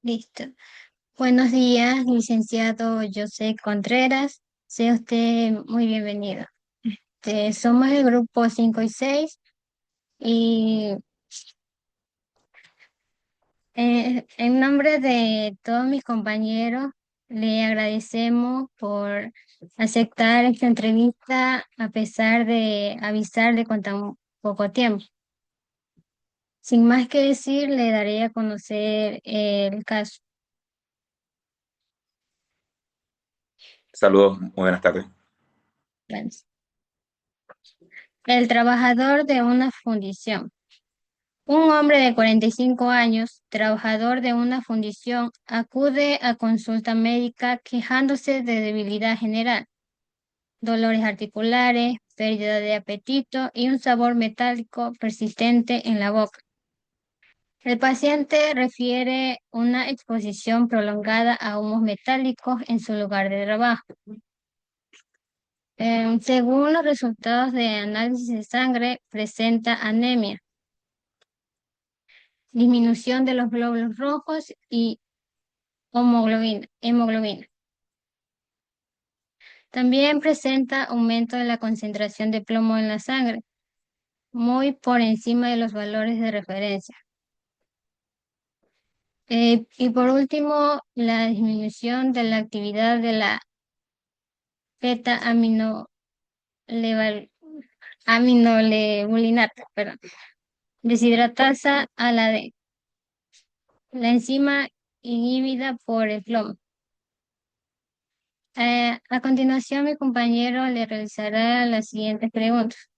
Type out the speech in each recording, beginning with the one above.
Listo. Buenos días, licenciado José Contreras. Sea usted muy bienvenido. Somos el grupo 5 y 6 y en nombre de todos mis compañeros le agradecemos por aceptar esta entrevista a pesar de avisarle con tan poco tiempo. Sin más que decir, le daré a conocer el caso. Saludos, muy buenas tardes. El trabajador de una fundición. Un hombre de 45 años, trabajador de una fundición, acude a consulta médica quejándose de debilidad general, dolores articulares, pérdida de apetito y un sabor metálico persistente en la boca. El paciente refiere una exposición prolongada a humos metálicos en su lugar de trabajo. Según los resultados de análisis de sangre, presenta anemia, disminución de los glóbulos rojos y hemoglobina. También presenta aumento de la concentración de plomo en la sangre, muy por encima de los valores de referencia. Y por último, la disminución de la actividad de la beta aminolevulinata, perdón, deshidratasa a la D, la enzima inhibida por el plomo. A continuación, mi compañero le realizará las siguientes preguntas.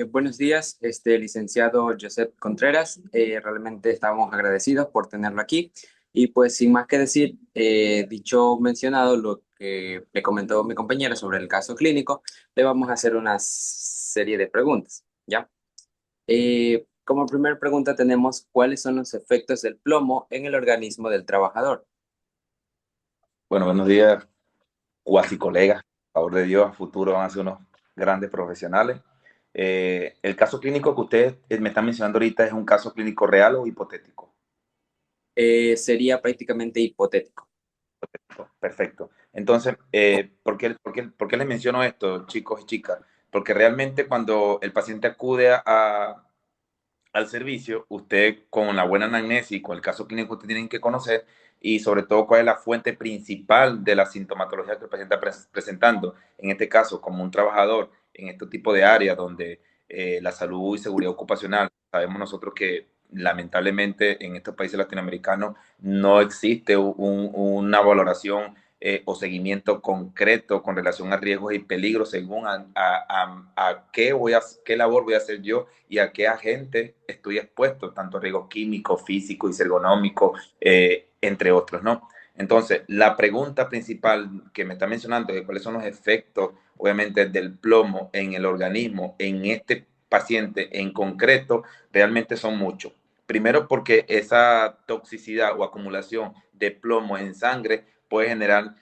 Buenos días, licenciado Josep Contreras. Realmente estamos agradecidos por tenerlo aquí. Y pues sin más que decir, dicho mencionado, lo que le comentó mi compañera sobre el caso clínico, le vamos a hacer una serie de preguntas, ¿ya? Como primera pregunta tenemos, ¿cuáles son los efectos del plomo en el organismo del trabajador? Bueno, buenos días, cuasi colegas. A favor de Dios, a futuro van a ser unos grandes profesionales. El caso clínico que usted me está mencionando ahorita es un caso clínico real o hipotético. Sería prácticamente hipotético. Perfecto. Entonces, ¿por qué les menciono esto, chicos y chicas? Porque realmente cuando el paciente acude al servicio, usted con la buena anamnesis, con el caso clínico, usted tienen que conocer y sobre todo cuál es la fuente principal de la sintomatología que el paciente está presentando. En este caso, como un trabajador en este tipo de áreas donde la salud y seguridad ocupacional, sabemos nosotros que lamentablemente en estos países latinoamericanos no existe una valoración o seguimiento concreto con relación a riesgos y peligros según a qué labor voy a hacer yo y a qué agente estoy expuesto, tanto a riesgos químicos, físicos y ergonómicos, entre otros, ¿no? Entonces, la pregunta principal que me está mencionando es cuáles son los efectos, obviamente, del plomo en el organismo, en este paciente en concreto, realmente son muchos. Primero porque esa toxicidad o acumulación de plomo en sangre puede generar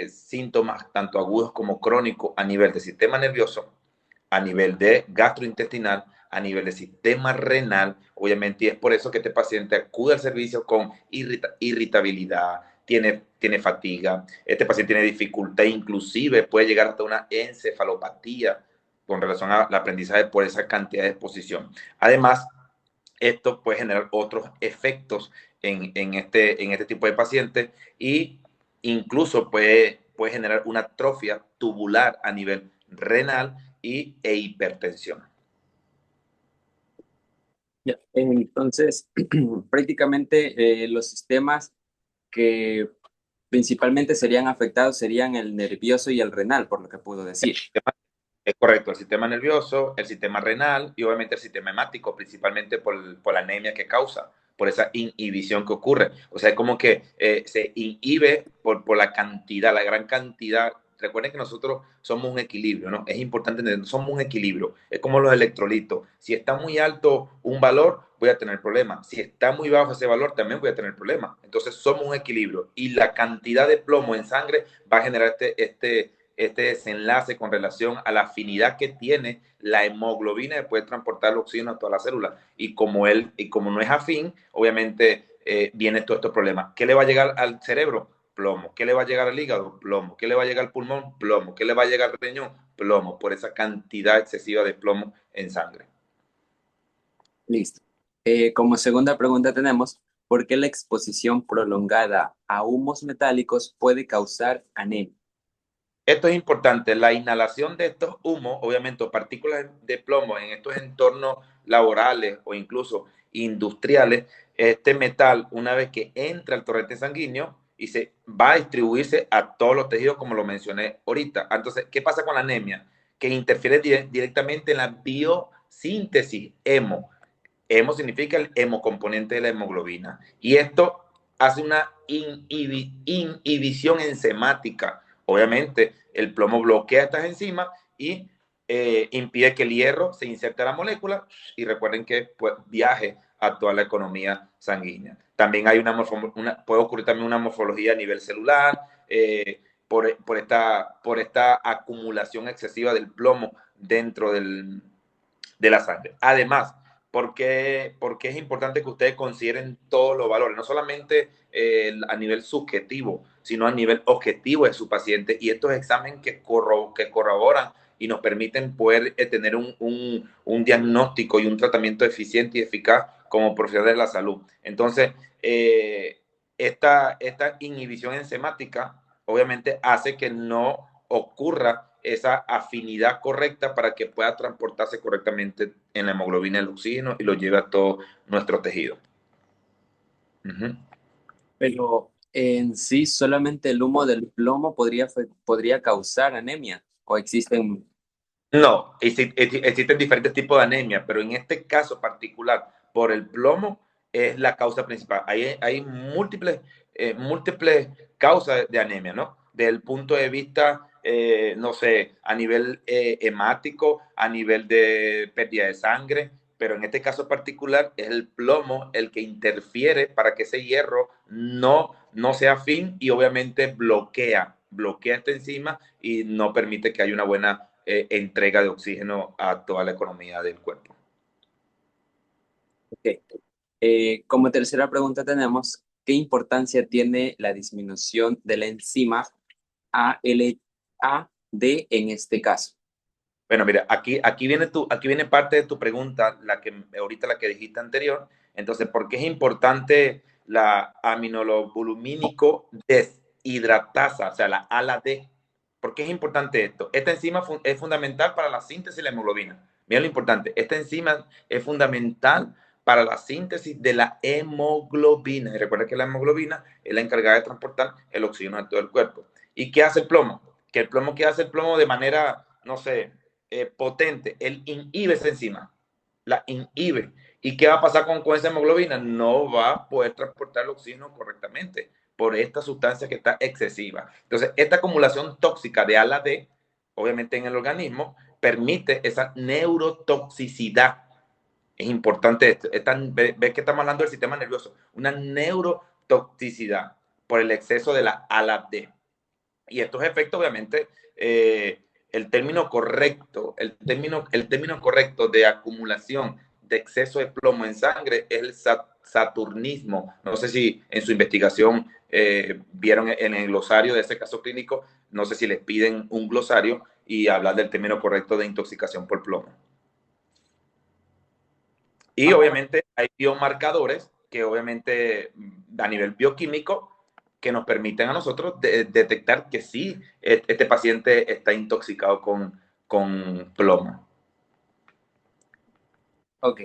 síntomas tanto agudos como crónicos a nivel del sistema nervioso, a nivel de gastrointestinal, a nivel del sistema renal, obviamente, y es por eso que este paciente acude al servicio con irritabilidad, tiene fatiga, este paciente tiene dificultad, inclusive puede llegar hasta una encefalopatía con relación al aprendizaje por esa cantidad de exposición. Además, esto puede generar otros efectos en este tipo de pacientes y incluso puede generar una atrofia tubular a nivel renal e hipertensión. Ya. Entonces, prácticamente los sistemas que principalmente serían afectados serían el nervioso y el renal, por lo que puedo decir. Es correcto, el sistema nervioso, el sistema renal y obviamente el sistema hemático, principalmente por la anemia que causa, por esa inhibición que ocurre. O sea, es como que se inhibe por la cantidad, la gran cantidad. Recuerden que nosotros somos un equilibrio, ¿no? Es importante entender, somos un equilibrio. Es como los electrolitos. Si está muy alto un valor, voy a tener problemas. Si está muy bajo ese valor, también voy a tener problemas. Entonces, somos un equilibrio. Y la cantidad de plomo en sangre va a generar este desenlace con relación a la afinidad que tiene la hemoglobina de poder transportar el oxígeno a toda la célula. Y como no es afín, obviamente viene todo estos problemas. ¿Qué le va a llegar al cerebro? Plomo. ¿Qué le va a llegar al hígado? Plomo. ¿Qué le va a llegar al pulmón? Plomo. ¿Qué le va a llegar al riñón? Plomo, por esa cantidad excesiva de plomo en sangre. Listo. Como segunda pregunta tenemos, ¿por qué la exposición prolongada a humos metálicos puede causar anemia? Esto es importante, la inhalación de estos humos, obviamente, o partículas de plomo en estos entornos laborales o incluso industriales, este metal, una vez que entra al torrente sanguíneo y se va a distribuirse a todos los tejidos, como lo mencioné ahorita. Entonces, ¿qué pasa con la anemia? Que interfiere directamente en la biosíntesis hemo. Hemo significa el hemocomponente de la hemoglobina. Y esto hace una inhibición enzimática. Obviamente, el plomo bloquea estas enzimas y impide que el hierro se inserte a la molécula y recuerden que pues, viaje a toda la economía sanguínea. También hay puede ocurrir también una morfología a nivel celular por esta acumulación excesiva del plomo dentro de la sangre. Además, porque es importante que ustedes consideren todos los valores, no solamente a nivel subjetivo, sino a nivel objetivo de su paciente y estos exámenes que corroboran y nos permiten poder tener un diagnóstico y un tratamiento eficiente y eficaz como profesionales de la salud. Entonces, esta inhibición enzimática obviamente hace que no ocurra esa afinidad correcta para que pueda transportarse correctamente en la hemoglobina el oxígeno y lo lleve a todo nuestro tejido. Pero en sí, solamente el humo del plomo podría causar anemia, o existen. No, existen diferentes tipos de anemia, pero en este caso particular, por el plomo, es la causa principal. Hay múltiples causas de anemia, ¿no? Desde el punto de vista, no sé, a nivel hemático, a nivel de pérdida de sangre, pero en este caso particular es el plomo el que interfiere para que ese hierro no sea afín y obviamente bloquea esta enzima y no permite que haya una buena entrega de oxígeno a toda la economía del cuerpo. Ok. Como tercera pregunta tenemos, ¿qué importancia tiene la disminución de la enzima ALA-D en este caso? Bueno, mira, aquí viene parte de tu pregunta, ahorita la que dijiste anterior. Entonces, ¿por qué es importante la aminolobulumínico deshidratasa, o sea, la ALA-D? ¿Por qué es importante esto? Esta enzima es fundamental para la síntesis de la hemoglobina. Mira lo importante, esta enzima es fundamental para la síntesis de la hemoglobina. Y recuerda que la hemoglobina es la encargada de transportar el oxígeno a todo el cuerpo. ¿Y qué hace el plomo? ¿Qué hace el plomo de manera, no sé, potente? Él inhibe esa enzima, la inhibe. ¿Y qué va a pasar con esa hemoglobina? No va a poder transportar el oxígeno correctamente por esta sustancia que está excesiva. Entonces, esta acumulación tóxica de ALA-D, obviamente en el organismo, permite esa neurotoxicidad. Es importante esto. Ves que estamos hablando del sistema nervioso. Una neurotoxicidad por el exceso de la ALA-D. Y estos efectos, obviamente, el término correcto de acumulación de exceso de plomo en sangre es el saturnismo. No sé si en su investigación vieron en el glosario de ese caso clínico, no sé si les piden un glosario y hablar del término correcto de intoxicación por plomo. Y obviamente hay biomarcadores que obviamente a nivel bioquímico que nos permiten a nosotros detectar que sí, este paciente está intoxicado con plomo. Ok.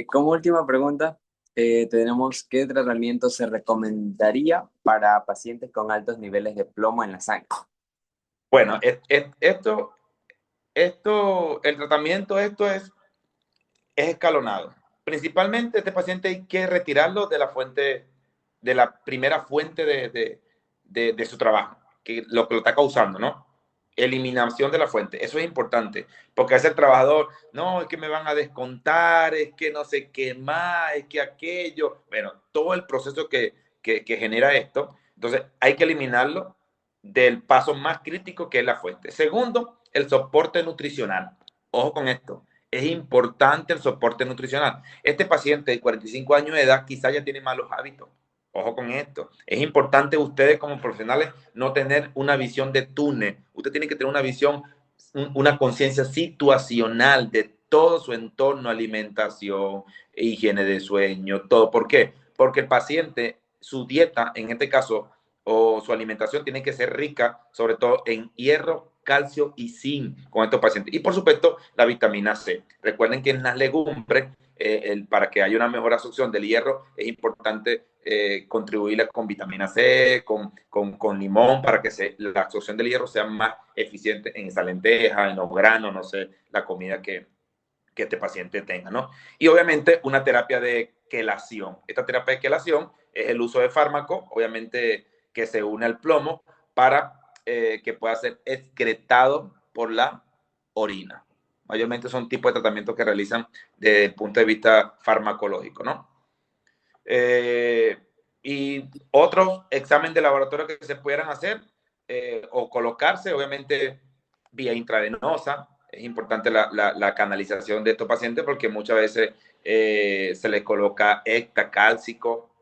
Como última pregunta, tenemos ¿qué tratamiento se recomendaría para pacientes con altos niveles de plomo en la sangre? Bueno, el tratamiento, es escalonado. Principalmente este paciente hay que retirarlo de la primera fuente de su trabajo. lo que lo está causando, ¿no? Eliminación de la fuente. Eso es importante, porque es el trabajador, no, es que me van a descontar, es que no sé qué más, es que aquello. Bueno, todo el proceso que genera esto, entonces hay que eliminarlo del paso más crítico que es la fuente. Segundo, el soporte nutricional. Ojo con esto. Es importante el soporte nutricional. Este paciente de 45 años de edad quizá ya tiene malos hábitos. Ojo con esto. Es importante ustedes como profesionales no tener una visión de túnel. Usted tiene que tener una visión, una conciencia situacional de todo su entorno, alimentación, higiene de sueño, todo. ¿Por qué? Porque el paciente, su dieta, en este caso, o su alimentación tiene que ser rica, sobre todo en hierro, calcio y zinc con estos pacientes. Y por supuesto, la vitamina C. Recuerden que en las legumbres, para que haya una mejor absorción del hierro, es importante contribuirle con vitamina C, con limón, para que la absorción del hierro sea más eficiente en esa lenteja, en los granos, no sé, la comida que este paciente tenga, ¿no? Y obviamente una terapia de quelación. Esta terapia de quelación es el uso de fármacos, obviamente que se une al plomo para que pueda ser excretado por la orina. Mayormente son tipos de tratamientos que realizan desde el punto de vista farmacológico, ¿no? Y otros exámenes de laboratorio que se pudieran hacer o colocarse, obviamente, vía intravenosa. Es importante la canalización de estos pacientes porque muchas veces se les coloca hectacálcico,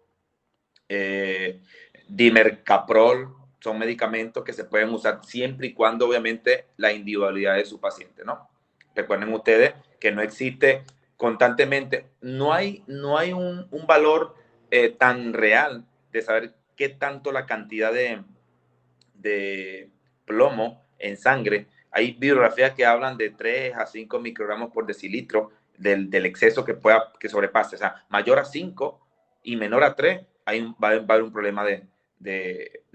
dimercaprol. Son medicamentos que se pueden usar siempre y cuando, obviamente, la individualidad de su paciente, ¿no? Recuerden ustedes que no existe constantemente, no hay un valor tan real de saber qué tanto la cantidad de plomo en sangre. Hay bibliografías que hablan de 3 a 5 microgramos por decilitro del exceso que sobrepase. O sea, mayor a 5 y menor a 3, va a haber un problema de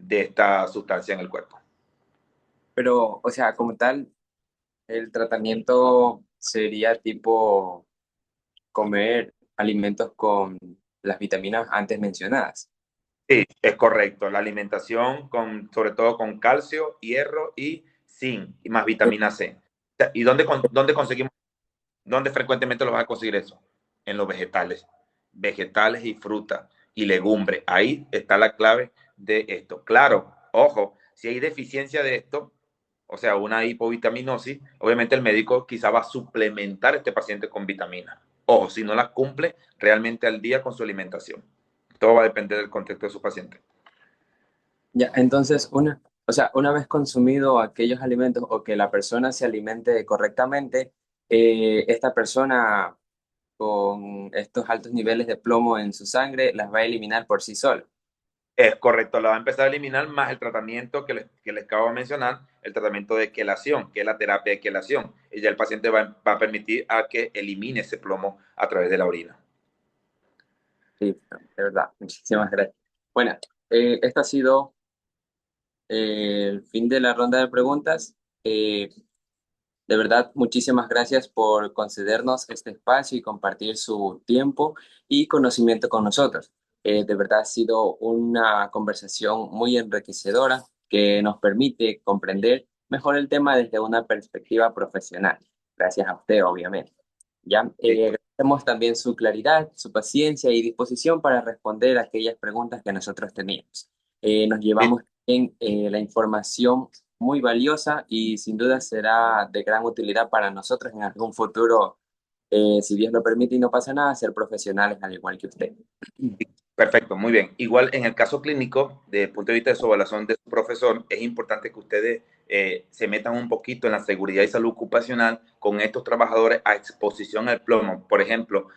esta sustancia en el cuerpo. Pero, o sea, como tal, el tratamiento sería tipo comer alimentos con las vitaminas antes mencionadas. Sí, es correcto. La alimentación, sobre todo con calcio, hierro y zinc, y más vitamina C. ¿Y dónde conseguimos? ¿Dónde frecuentemente lo vas a conseguir eso? En los vegetales. Vegetales y frutas y legumbres. Ahí está la clave de esto. Claro, ojo, si hay deficiencia de esto, o sea, una hipovitaminosis, obviamente el médico quizá va a suplementar a este paciente con vitamina. Ojo, si no la cumple realmente al día con su alimentación. Todo va a depender del contexto de su paciente. Ya, entonces, o sea, una vez consumido aquellos alimentos o que la persona se alimente correctamente, esta persona con estos altos niveles de plomo en su sangre las va a eliminar por sí sola. Es correcto, la va a empezar a eliminar más el tratamiento que les acabo de mencionar, el tratamiento de quelación, que es la terapia de quelación. Y ya el paciente va a permitir a que elimine ese plomo a través de la orina. Sí, de verdad. Muchísimas gracias. Bueno, este ha sido el fin de la ronda de preguntas. De verdad, muchísimas gracias por concedernos este espacio y compartir su tiempo y conocimiento con nosotros. De verdad ha sido una conversación muy enriquecedora que nos permite comprender mejor el tema desde una perspectiva profesional. Gracias a usted, obviamente. Ya, agradecemos también su claridad, su paciencia y disposición para responder a aquellas preguntas que nosotros teníamos. Nos llevamos en la información muy valiosa y sin duda será de gran utilidad para nosotros en algún futuro, si Dios lo permite y no pasa nada, ser profesionales al igual que usted. Perfecto, muy bien. Igual en el caso clínico, desde el punto de vista de su evaluación de su profesor, es importante que ustedes se metan un poquito en la seguridad y salud ocupacional con estos trabajadores a exposición al plomo. Por ejemplo,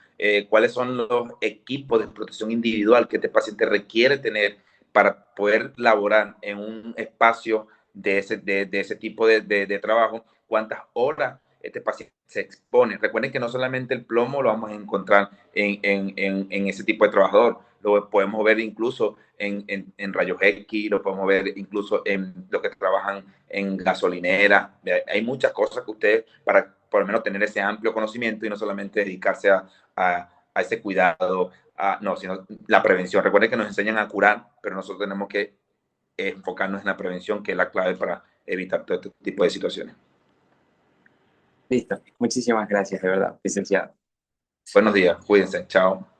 cuáles son los equipos de protección individual que este paciente requiere tener para poder laborar en un espacio de ese tipo de trabajo, cuántas horas este paciente se expone. Recuerden que no solamente el plomo lo vamos a encontrar en ese tipo de trabajador, lo podemos ver incluso en rayos X, lo podemos ver incluso en los que trabajan en gasolineras. Hay muchas cosas que ustedes, para por lo menos tener ese amplio conocimiento y no solamente dedicarse a ese cuidado, no, sino la prevención. Recuerden que nos enseñan a curar, pero nosotros tenemos que enfocarnos en la prevención, que es la clave para evitar todo este tipo de situaciones. Listo. Muchísimas gracias, de verdad, licenciado. Buenos días, cuídense, chao.